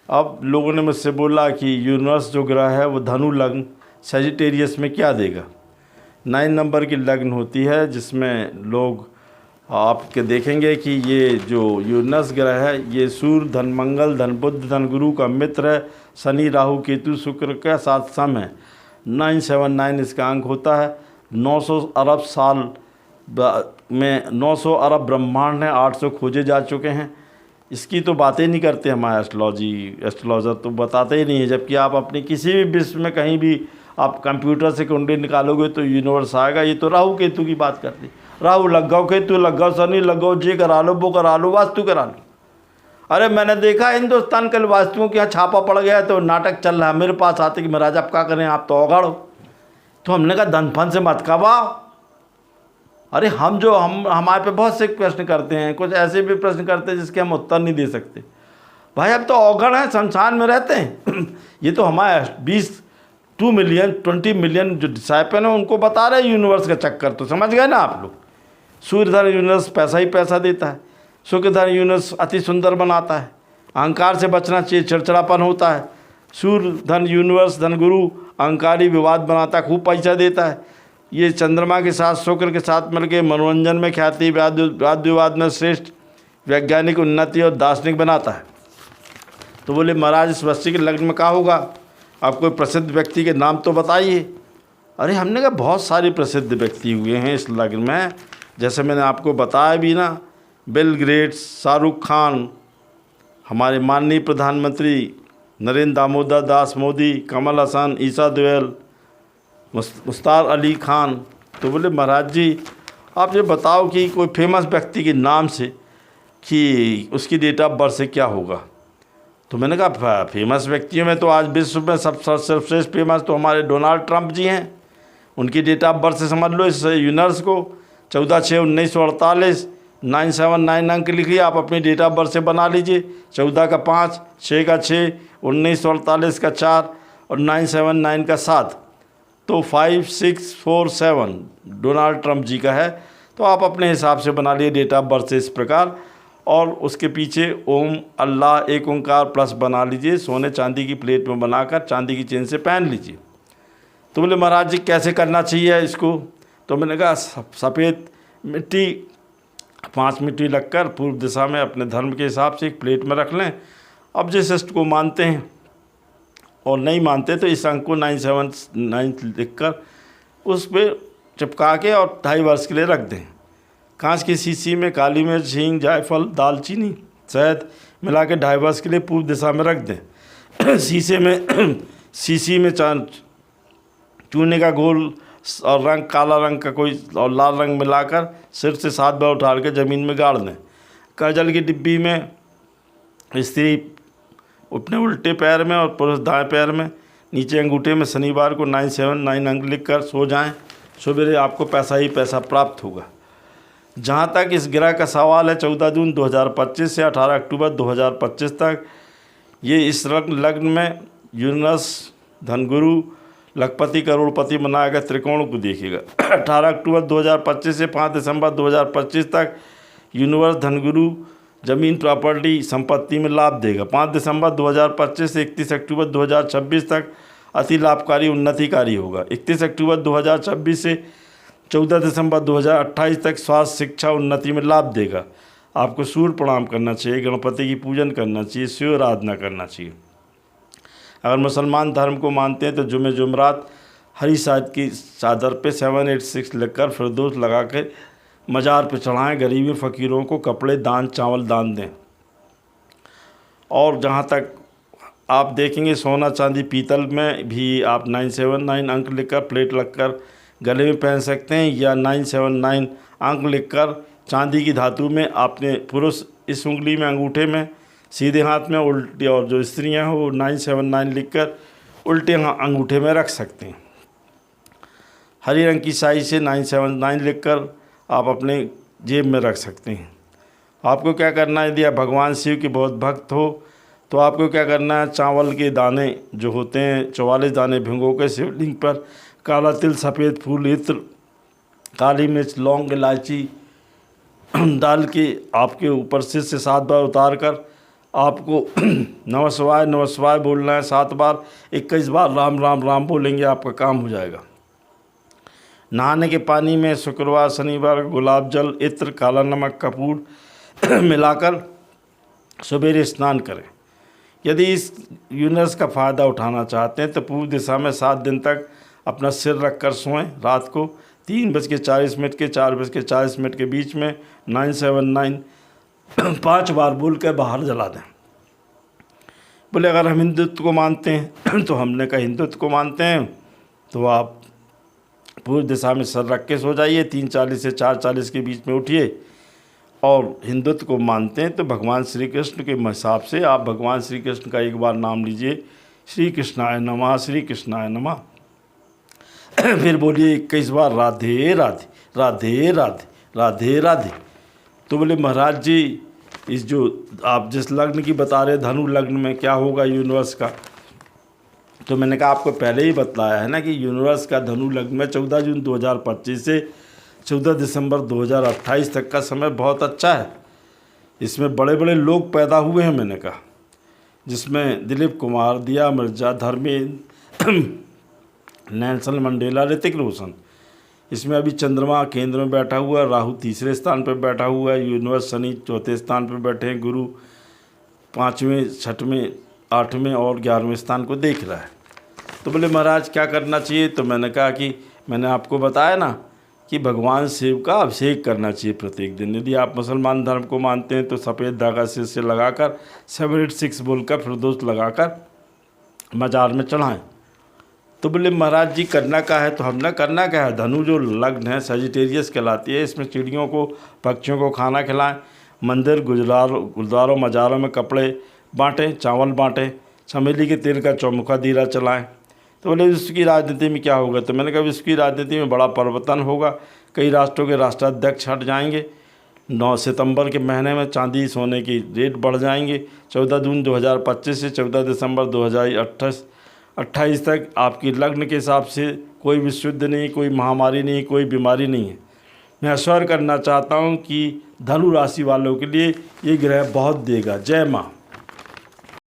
अब लोगों ने मुझसे बोला कि यूनिवर्स जो ग्रह है वो धनु लग्न सेजिटेरियस में क्या देगा। 9 नंबर की लग्न होती है जिसमें लोग आपके देखेंगे कि ये जो यूरेनस ग्रह है ये सूर्य, धन मंगल, धन बुध, धन गुरु का मित्र है। शनि, राहु, केतु, शुक्र का साथ सम है। 979 इसका अंक होता है। 900 अरब साल में 900 अरब ब्रह्मांड हैं, 800 खोजे जा चुके हैं। इसकी तो बातें नहीं करते हमारे एस्ट्रोलॉजर तो बताते ही नहीं है। जबकि आप अपने किसी भी विश्व में कहीं भी आप कंप्यूटर से कुंडली निकालोगे तो यूनिवर्स आएगा। ये तो राहु केतु की बात करती, राहु लग गो, केतु लग गो, शनि लग गो, जे करा लो, वो करा लो, वास्तु करा लो। अरे मैंने देखा हिंदुस्तान कल वास्तुओं के यहाँ छापा पड़ गया तो नाटक चल रहा है। मेरे पास आते कि महाराज आप क्या करें, आप तो औगाड़ हो। तो हमने कहा धन फन से मत कबाओ। अरे हम हमारे पे बहुत से प्रश्न करते हैं, कुछ ऐसे भी प्रश्न करते हैं जिसके हम उत्तर नहीं दे सकते। भाई अब तो औगण हैं, संसार में रहते हैं। ये तो हमारे 2 मिलियन 20 मिलियन जो डिसाइपल हैं उनको बता रहे यूनिवर्स का चक्कर, तो समझ गए ना आप लोग। सूर्यधन यूनिवर्स पैसा ही पैसा देता है। शुक्रधन यूनिवर्स अति सुंदर बनाता है। अहंकार से बचना चाहिए, चिड़चिड़ापन होता है। सूर्यधन यूनिवर्स धन गुरु अहंकारी विवाद बनाता है, खूब पैसा देता है। ये चंद्रमा के साथ शुक्र के साथ मिलकर मनोरंजन में ख्याति, वाद विवाद में श्रेष्ठ, वैज्ञानिक उन्नति और दार्शनिक बनाता है। तो बोले महाराज इस वृश्चिक के लग्न में क्या होगा, आप कोई प्रसिद्ध व्यक्ति के नाम तो बताइए। अरे हमने कहा बहुत सारे प्रसिद्ध व्यक्ति हुए हैं इस लग्न में, जैसे मैंने आपको बताया भी ना, बिल गेट्स, शाहरुख खान, हमारे माननीय प्रधानमंत्री नरेंद्र दामोदर दास मोदी, कमल हसन, ईसा देओल, मुश्ताक अली खान। तो बोले महाराज जी आप ये बताओ कि कोई फेमस व्यक्ति के नाम से कि उसकी डेट ऑफ बर्थ से क्या होगा। तो मैंने कहा फेमस व्यक्तियों में तो आज विश्व में सर्वश्रेष्ठ फेमस तो हमारे डोनाल्ड ट्रंप जी हैं। उनकी डेट ऑफ बर्थ से समझ लो इस यूनिवर्स को 14/6/1948 979 अंक लिखिए, आप अपनी डेट ऑफ बर्थ से बना लीजिए। 14 का 5, 6 का 6, 1948 का 4 और 979 का 7, तो 5647 डोनाल्ड ट्रंप जी का है। तो आप अपने हिसाब से बना लिए डेट ऑफ बर्थ से इस प्रकार, और उसके पीछे ओम अल्लाह एक ओंकार प्लस बना लीजिए, सोने चांदी की प्लेट में बनाकर चांदी की चेन से पहन लीजिए। तो बोले महाराज जी कैसे करना चाहिए इसको। तो मैंने कहा सफ़ेद मिट्टी 5 मिट्टी लगकर पूर्व दिशा में अपने धर्म के हिसाब से एक प्लेट में रख लें। अब जिस इष्ट को मानते हैं और नहीं मानते तो इस अंक को 979 लिखकर उस पर चिपका के और 2.5 वर्ष के लिए रख दें। कांच की शीशी में काली मिर्च, हींग, जायफल, दालचीनी, शहद मिला के 2.5 वर्ष के लिए पूर्व दिशा में रख दें। शीशी में चूने का घोल और रंग, काला रंग का कोई और लाल रंग मिलाकर सिर से 7 बार उठाड़ के ज़मीन में गाड़ दें। काजल की डिब्बी में स्त्री अपने उल्टे पैर में और पुरुष दाएं पैर में, नीचे अंगूठे में शनिवार को 979 अंक लिख कर सो जाएं। सवेरे आपको पैसा ही पैसा प्राप्त होगा। जहाँ तक इस ग्रह का सवाल है 14 जून 2025 से 18 अक्टूबर 2025 तक ये इस लग्न में यूरेनस धनगुरु लखपति करोड़पति बनाएगा, त्रिकोण को देखिएगा। 18 अक्टूबर 2025 से 5 दिसंबर 2025 तक यूनिवर्स धनगुरु ज़मीन प्रॉपर्टी संपत्ति में लाभ देगा। 5 दिसंबर 2025 से 31 अक्टूबर 2026 तक अति लाभकारी उन्नतिकारी होगा। 31 अक्टूबर 2026 से 14 दिसंबर 2028 तक स्वास्थ्य शिक्षा उन्नति में लाभ देगा। आपको सूर्य प्रणाम करना चाहिए, गणपति की पूजन करना चाहिए, शिव आराधना करना चाहिए। अगर मुसलमान धर्म को मानते हैं तो जुमेरात हरी साद की चादर पे 786 लिखकर फिरदौस लगा के मज़ार पे चढ़ाएँ। गरीबी फ़कीरों को कपड़े दान, चावल दान दें। और जहाँ तक आप देखेंगे सोना चांदी पीतल में भी आप 979 अंक लिखकर प्लेट लगकर गले में पहन सकते हैं, या 979 अंक लिखकर चांदी की धातु में आपने पुरुष इस उंगली में अंगूठे में सीधे हाथ में उल्टी, और जो स्त्रियां हैं वो 979 लिखकर उल्टे अंगूठे में रख सकते हैं। हरी रंग की स्याही से 979 लिखकर आप अपने जेब में रख सकते हैं। आपको क्या करना है, यदि आप भगवान शिव के बहुत भक्त हो तो आपको क्या करना है, चावल के दाने जो होते हैं 44 दाने भिगो के शिवलिंग पर काला तिल, सफ़ेद फूल, इत्र, काली मिर्च, लौंग, इलायची डाल के आपके ऊपर सिर से 7 बार उतार कर आपको नमः शिवाय बोलना है 7 बार, 21 बार राम राम राम बोलेंगे, आपका काम हो जाएगा। नहाने के पानी में शुक्रवार शनिवार गुलाब जल, इत्र, काला नमक, कपूर मिलाकर सवेरे स्नान करें। यदि इस यूनिवर्स का फ़ायदा उठाना चाहते हैं तो पूर्व दिशा में 7 दिन तक अपना सिर रख कर सोएं। रात को 3:40 के 4:40 के बीच में 979 5 बार बोल कर बाहर जला दें। बोले अगर हम हिंदुत्व को मानते हैं तो हमने कहा हिंदुत्व को मानते हैं तो आप पूर्व दिशा में सर रख के सो जाइए, 3:40 से 4:40 के बीच में उठिए। और हिंदुत्व को मानते हैं तो भगवान श्री कृष्ण के हिसाब से आप भगवान श्री कृष्ण का एक बार नाम लीजिए, श्री कृष्णाय नमः, श्री कृष्णाय नमः। फिर बोलिए 21 बार राधे राधे राधे राधे राधे राधे। तो बोले महाराज जी इस जो आप जिस लग्न की बता रहे धनु लग्न में क्या होगा यूनिवर्स का, तो मैंने कहा आपको पहले ही बतलाया है ना कि यूनिवर्स का धनु लग्न में 14 जून 2025 से 14 दिसंबर 2028 तक का समय बहुत अच्छा है। इसमें बड़े बड़े लोग पैदा हुए हैं, मैंने कहा, जिसमें दिलीप कुमार, दिया मिर्जा, धर्मेंद्र, नेल्सन मंडेला, ऋतिक रोशन। इसमें अभी चंद्रमा केंद्र में बैठा हुआ है, राहु तीसरे स्थान पर बैठा हुआ है, यूनिवर्स शनि चौथे स्थान पर बैठे हैं, गुरु 5वें 6वें 8वें और 11वें स्थान को देख रहा है। तो बोले महाराज क्या करना चाहिए, तो मैंने कहा कि मैंने आपको बताया ना कि भगवान शिव का अभिषेक करना चाहिए प्रत्येक दिन। यदि आप मुसलमान धर्म को मानते हैं तो सफ़ेद धागा सिर से लगाकर 786 बोलकर फिरदौस लगाकर मजार में चढ़ाएं। तो बोले महाराज जी करना क्या है, तो हमने करना क्या है, धनु जो लग्न है सजिटेरियस कहलाती है, इसमें चिड़ियों को पक्षियों को खाना खिलाएं, मंदिर गुरुद्वारों मज़ारों में कपड़े बाँटें, चावल बाँटें, चमेली के तेल का चौमुखा दीरा चलाएं। तो बोले विश्व की राजनीति में क्या होगा, तो मैंने कहा विश्व की राजनीति में बड़ा परिवर्तन होगा, कई राष्ट्रों के राष्ट्राध्यक्ष हट जाएंगे, 9 सितंबर के महीने में चांदी सोने की रेट बढ़ जाएंगे, 14 जून 2025 से 14 दिसंबर 2028 तक आपकी लग्न के हिसाब से कोई विश्व युद्ध नहीं, कोई महामारी नहीं, कोई बीमारी नहीं है। मैं आश्वस्त करना चाहता हूँ कि धनु राशि वालों के लिए ये ग्रह बहुत देगा। जय माँ।